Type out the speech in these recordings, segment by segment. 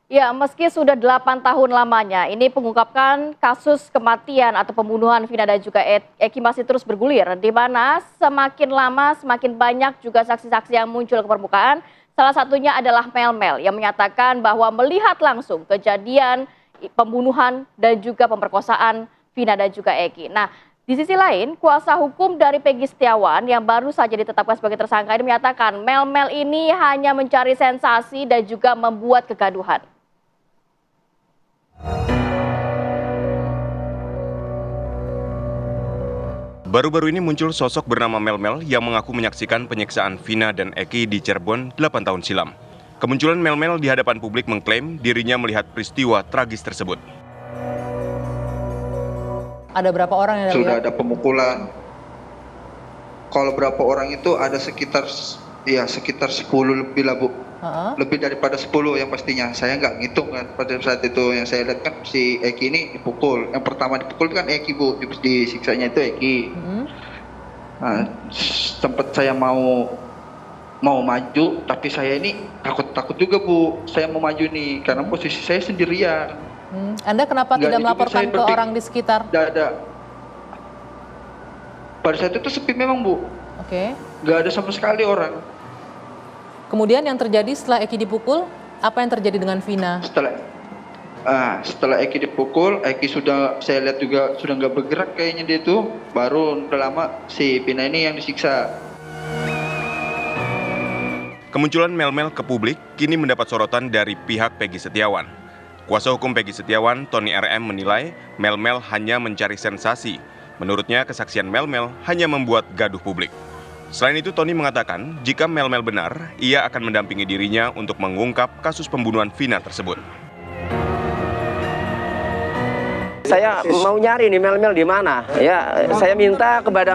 Ya, meski sudah 8 tahun lamanya, ini pengungkapkan kasus kematian atau pembunuhan Vina dan juga Eki masih terus bergulir, di mana semakin lama semakin banyak juga saksi-saksi yang muncul ke permukaan. Salah satunya adalah Mel yang menyatakan bahwa melihat langsung kejadian pembunuhan dan juga pemerkosaan Vina dan juga Eki. Nah, di sisi lain, kuasa hukum dari Peggy Setiawan yang baru saja ditetapkan sebagai tersangka ini menyatakan Mel ini hanya mencari sensasi dan juga membuat kegaduhan. Baru-baru ini muncul sosok bernama Mel yang mengaku menyaksikan penyiksaan Vina dan Eki di Cirebon 8 tahun silam. Kemunculan Mel di hadapan publik mengklaim dirinya melihat peristiwa tragis tersebut. Ada berapa orang yang sudah ada pemukulan. Kalau berapa orang itu ada sekitar 10 lebih lah, Bu. Lebih daripada 10 yang pastinya. Saya nggak ngitung kan pada saat itu. Yang saya lihat kan si Eki ini dipukul. Yang pertama dipukul kan Eki, Bu. Disiksanya itu Eki. Nah, sempat saya mau maju, tapi saya ini takut juga, Bu. Saya mau maju nih karena posisi saya sendirian. Anda kenapa tidak melaporkan ke orang di sekitar? Tidak ada. Pada saat itu sepi memang, Bu. Oke. Nggak ada sama sekali orang. Kemudian yang terjadi setelah Eki dipukul, apa yang terjadi dengan Vina? Setelah Eki dipukul, Eki saya lihat juga sudah nggak bergerak kayaknya dia itu. Baru udah lama si Vina ini yang disiksa. Kemunculan Mel ke publik kini mendapat sorotan dari pihak Peggy Setiawan. Kuasa hukum Peggy Setiawan, Tony RM, menilai Mel hanya mencari sensasi. Menurutnya, kesaksian Mel hanya membuat gaduh publik. Selain itu, Tony mengatakan jika Mel benar, ia akan mendampingi dirinya untuk mengungkap kasus pembunuhan Vina tersebut. Saya mau nyari nih Mel di mana? Ya, saya minta kepada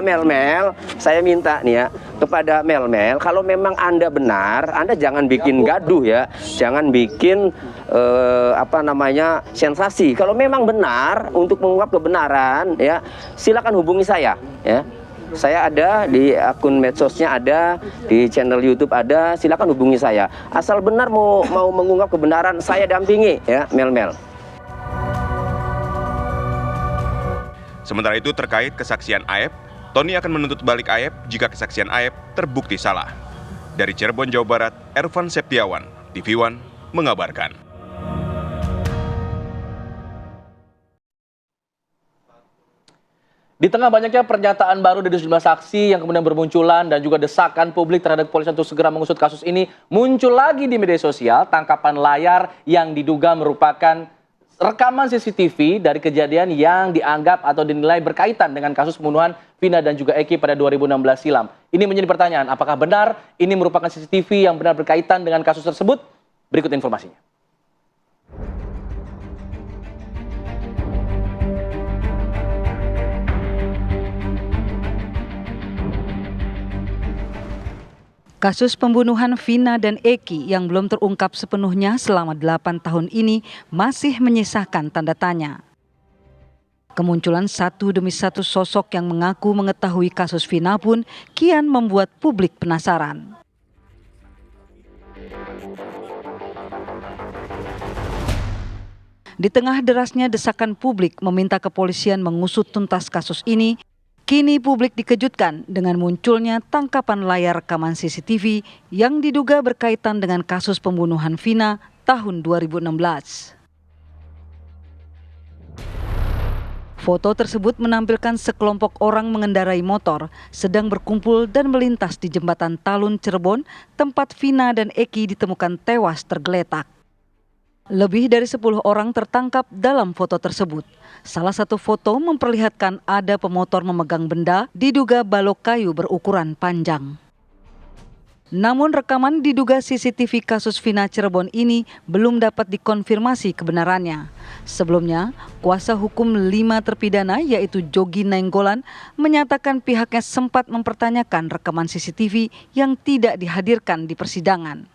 kepada Mel, kalau memang Anda benar, Anda jangan bikin gaduh ya, jangan bikin sensasi. Kalau memang benar untuk mengungkap kebenaran, ya silakan hubungi saya. Ya, saya ada di akun medsosnya, ada di channel YouTube ada, silakan hubungi saya. Asal benar mau mengungkap kebenaran, saya dampingi ya Mel. Sementara itu terkait kesaksian Aep, Tony akan menuntut balik Aep jika kesaksian Aep terbukti salah. Dari Cirebon, Jawa Barat, Ervan Septiawan, TV One mengabarkan. Di tengah banyaknya pernyataan baru dari sejumlah saksi yang kemudian bermunculan dan juga desakan publik terhadap kepolisian untuk segera mengusut kasus ini, muncul lagi di media sosial tangkapan layar yang diduga merupakan rekaman CCTV dari kejadian yang dianggap atau dinilai berkaitan dengan kasus pembunuhan Vina dan juga Eki pada 2016 silam. Ini menjadi pertanyaan, apakah benar ini merupakan CCTV yang benar berkaitan dengan kasus tersebut? Berikut informasinya. Kasus pembunuhan Vina dan Eki yang belum terungkap sepenuhnya selama 8 tahun ini masih menyisakan tanda tanya. Kemunculan satu demi satu sosok yang mengaku mengetahui kasus Vina pun kian membuat publik penasaran. Di tengah derasnya desakan publik meminta kepolisian mengusut tuntas kasus ini, kini publik dikejutkan dengan munculnya tangkapan layar rekaman CCTV yang diduga berkaitan dengan kasus pembunuhan Vina tahun 2016. Foto tersebut menampilkan sekelompok orang mengendarai motor sedang berkumpul dan melintas di jembatan Talun Cirebon, tempat Vina dan Eki ditemukan tewas tergeletak. Lebih dari 10 orang tertangkap dalam foto tersebut. Salah satu foto memperlihatkan ada pemotor memegang benda diduga balok kayu berukuran panjang. Namun rekaman diduga CCTV kasus Vina Cirebon ini belum dapat dikonfirmasi kebenarannya. Sebelumnya, kuasa hukum 5 terpidana yaitu Jogi Nainggolan menyatakan pihaknya sempat mempertanyakan rekaman CCTV yang tidak dihadirkan di persidangan.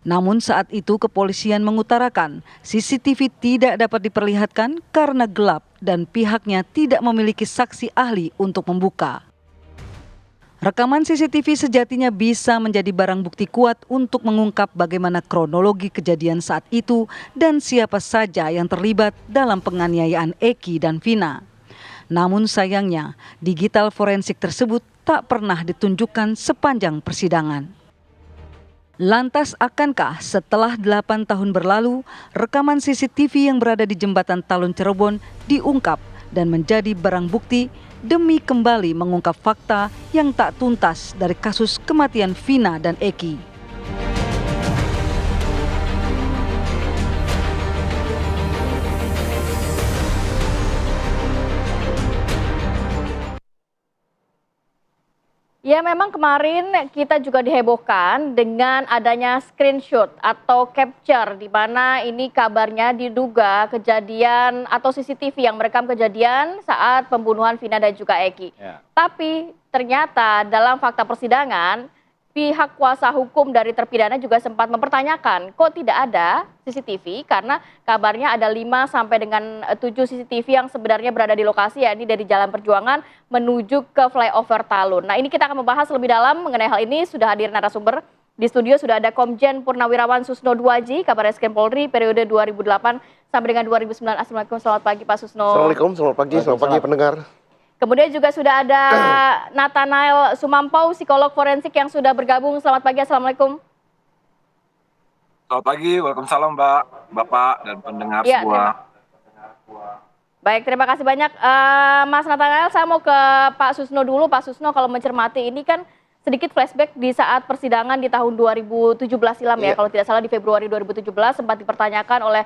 Namun saat itu kepolisian mengutarakan CCTV tidak dapat diperlihatkan karena gelap dan pihaknya tidak memiliki saksi ahli untuk membuka. Rekaman CCTV sejatinya bisa menjadi barang bukti kuat untuk mengungkap bagaimana kronologi kejadian saat itu dan siapa saja yang terlibat dalam penganiayaan Eki dan Vina. Namun sayangnya, digital forensik tersebut tak pernah ditunjukkan sepanjang persidangan. Lantas akankah setelah 8 tahun berlalu, rekaman CCTV yang berada di jembatan Talun Cirebon diungkap dan menjadi barang bukti demi kembali mengungkap fakta yang tak tuntas dari kasus kematian Vina dan Eki. Ya, memang kemarin kita juga dihebohkan dengan adanya screenshot atau capture di mana ini kabarnya diduga kejadian atau CCTV yang merekam kejadian saat pembunuhan Vina dan juga Eki. Ya. Tapi ternyata dalam fakta persidangan pihak kuasa hukum dari terpidana juga sempat mempertanyakan kok tidak ada CCTV karena kabarnya ada 5 sampai dengan 7 CCTV yang sebenarnya berada di lokasi, yakni dari Jalan Perjuangan menuju ke flyover Talun. Nah, ini kita akan membahas lebih dalam mengenai hal ini. Sudah hadir narasumber di studio, sudah ada Komjen Purnawirawan Susno Duaji, Kabarreskrim Polri periode 2008 sampai dengan 2009. Assalamualaikum, selamat pagi Pak Susno. Assalamualaikum, selamat pagi pendengar. Kemudian juga sudah ada Nathanael Sumampau, psikolog forensik yang sudah bergabung. Selamat pagi, Assalamualaikum. Selamat pagi, waalaikumsalam Mbak, Bapak, dan pendengar semua. Baik, terima kasih banyak Mas Nathanael. Saya mau ke Pak Susno dulu. Pak Susno, kalau mencermati ini kan sedikit flashback di saat persidangan di tahun 2017 silam ya, kalau tidak salah di Februari 2017 sempat dipertanyakan oleh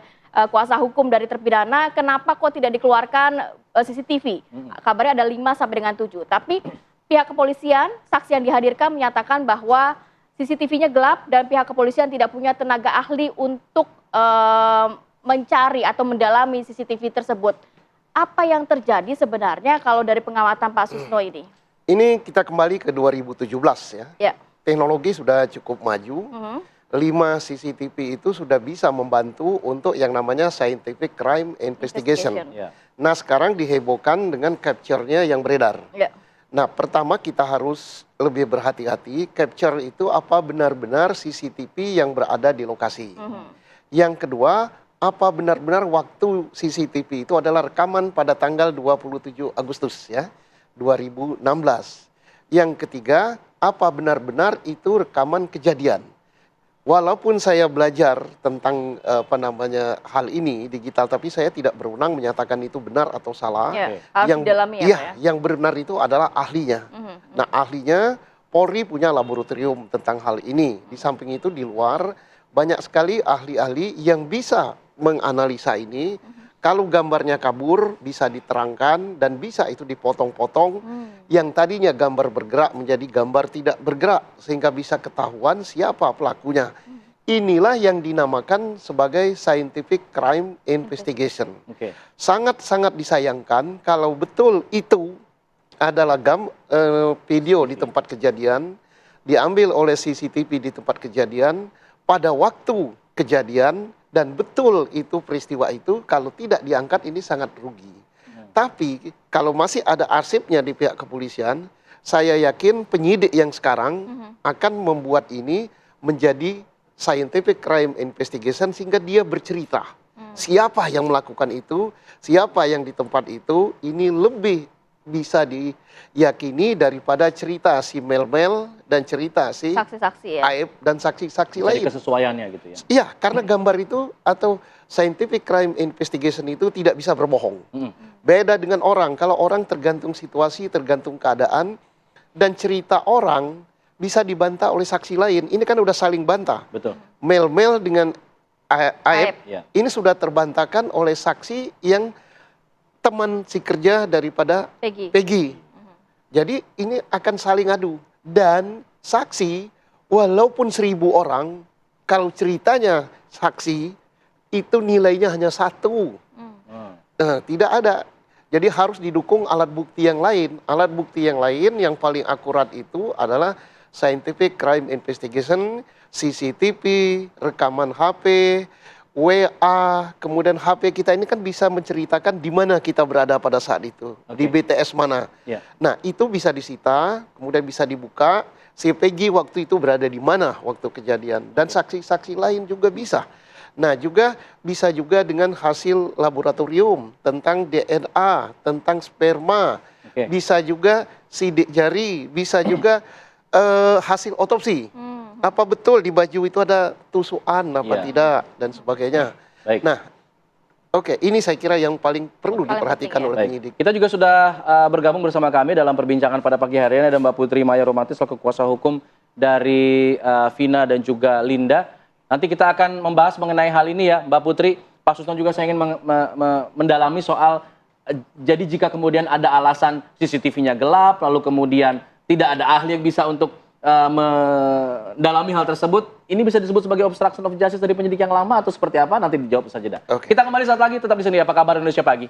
kuasa hukum dari terpidana, kenapa kok tidak dikeluarkan CCTV? Kabarnya ada 5 sampai dengan 7. Tapi pihak kepolisian, saksi yang dihadirkan menyatakan bahwa CCTV-nya gelap dan pihak kepolisian tidak punya tenaga ahli untuk mencari atau mendalami CCTV tersebut. Apa yang terjadi sebenarnya kalau dari pengamatan Pak Susno ini? Ini kita kembali ke 2017 ya. Teknologi sudah cukup maju. 5 CCTV itu sudah bisa membantu untuk yang namanya Scientific Crime Investigation. Nah, sekarang dihebohkan dengan capture-nya yang beredar. Nah, pertama kita harus lebih berhati-hati, capture itu apa benar-benar CCTV yang berada di lokasi. Yang kedua, apa benar-benar waktu CCTV itu adalah rekaman pada tanggal 27 Agustus ya, 2016. Yang ketiga, apa benar-benar itu rekaman kejadian. Walaupun saya belajar tentang hal ini digital, tapi saya tidak berwenang menyatakan itu benar atau salah. Yang benar itu adalah ahlinya. Nah, ahlinya Polri punya laboratorium tentang hal ini. Di samping itu di luar banyak sekali ahli-ahli yang bisa menganalisa ini. Kalau gambarnya kabur bisa diterangkan dan bisa itu dipotong-potong. Yang tadinya gambar bergerak menjadi gambar tidak bergerak sehingga bisa ketahuan siapa pelakunya. Inilah yang dinamakan sebagai Scientific Crime Investigation. Sangat-sangat disayangkan kalau betul itu adalah video di tempat kejadian, diambil oleh CCTV di tempat kejadian pada waktu kejadian, dan betul itu peristiwa itu, kalau tidak diangkat ini sangat rugi. Tapi kalau masih ada arsipnya di pihak kepolisian, saya yakin penyidik yang sekarang akan membuat ini menjadi Scientific Crime Investigation sehingga dia bercerita. Siapa yang melakukan itu, siapa yang di tempat itu, ini lebih bisa diyakini daripada cerita si Mel-Mel dan cerita si saksi-saksi Aib dan saksi-saksi lain. Jadi kesesuaiannya gitu ya? Iya, karena gambar itu atau Scientific Crime Investigation itu tidak bisa berbohong. Beda dengan orang, kalau orang tergantung situasi, tergantung keadaan, dan cerita orang bisa dibantah oleh saksi lain. Ini kan udah saling bantah. Betul. Mel-Mel dengan Aib, ini sudah terbantahkan oleh saksi yang teman si kerja daripada Peggy. Jadi ini akan saling adu. Dan saksi, walaupun 1000 orang, kalau ceritanya saksi, itu nilainya hanya 1. Tidak ada. Jadi harus didukung alat bukti yang lain. Alat bukti yang lain yang paling akurat itu adalah Scientific Crime Investigation, CCTV, rekaman HP, WA, kemudian HP kita ini kan bisa menceritakan di mana kita berada pada saat itu, di BTS mana. Nah, itu bisa disita, kemudian bisa dibuka, si Peggy waktu itu berada di mana waktu kejadian, dan saksi-saksi lain juga bisa. Nah, juga bisa juga dengan hasil laboratorium tentang DNA, tentang sperma, bisa juga sidik jari, bisa juga hasil otopsi. Apa betul di baju itu ada tusukan, apa tidak, dan sebagainya. Nah, ini saya kira yang paling perlu diperhatikan oleh penyidik. Kita juga sudah bergabung bersama kami dalam perbincangan pada pagi hari ini, ada Mbak Putri Maya Romantis, selaku kuasa hukum dari Vina dan juga Linda. Nanti kita akan membahas mengenai hal ini ya, Mbak Putri. Pak Susno juga saya ingin mendalami soal, jadi jika kemudian ada alasan CCTV-nya gelap, lalu kemudian tidak ada ahli yang bisa untuk mendalami hal tersebut, ini bisa disebut sebagai obstruction of justice dari penyidik yang lama atau seperti apa? Nanti dijawab saja. Kita kembali saat lagi, tetap di sini. Apa kabar Indonesia Pagi?